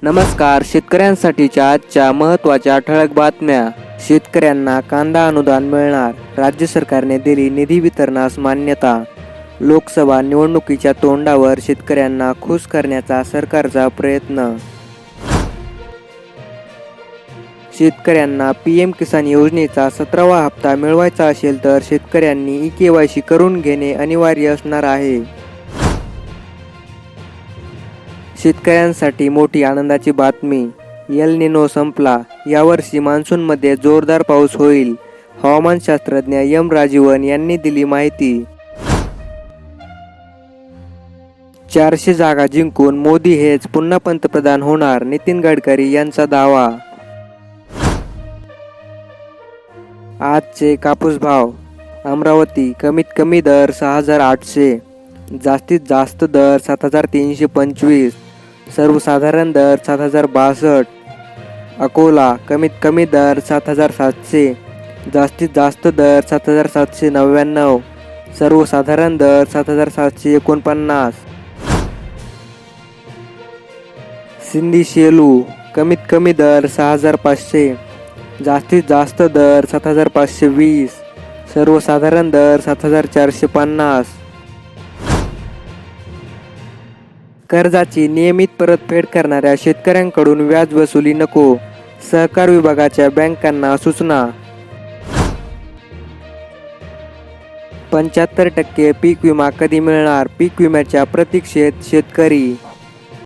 नमस्कार. शेतकऱ्यांसाठीच्या आजच्या महत्त्वाच्या ठळक बातम्या. शेतकऱ्यांना कांदा अनुदान मिळणार, राज्य सरकारने दिली निधी वितरणास मान्यता. लोकसभा निवडणुकीच्या तोंडावर शेतकऱ्यांना खुश करण्याचा सरकारचा प्रयत्न. शेतकऱ्यांना पीएम किसान योजनेचा 17वा हप्ता मिळवायचा असेल तर शेतकऱ्यांनी ई-केवायसी करून घेणे अनिवार्य असणार आहे. शेतकऱ्यांसाठी मोठी आनंदाची बातमी. एल निनो संपला. यावर्षी मान्सूनमध्ये जोरदार पाऊस होईल. हवामानशास्त्रज्ञ एम राजीवन यांनी दिली माहिती. 400 जागा जिंकून मोदी हेच पुन्हा पंतप्रधान होणार, नितीन गडकरी यांचा दावा. आजचे कापूस भाव. अमरावती कमीत कमी दर 6,800, जास्तीत जास्त दर 7,325, सर्वसाधारण दर 7,062. अकोला कमीत कमी दर 7,700, जास्तीत जास्त दर 7,799, सर्वसाधारण दर 7,749. सिंधी शेलू कमीत कमी दर 6,500, जास्तीत जास्त दर 7,520, सर्वसाधारण दर 7,450. कर्जाची नियमित परतफेड करणाऱ्या शेतकऱ्यांकडून व्याज वसुली नको, सहकार विभागाच्या बँकांना सूचना. 75% पीक विमा कधी मिळणार? पीक विम्याच्या प्रतीक्षेत शेतकरी.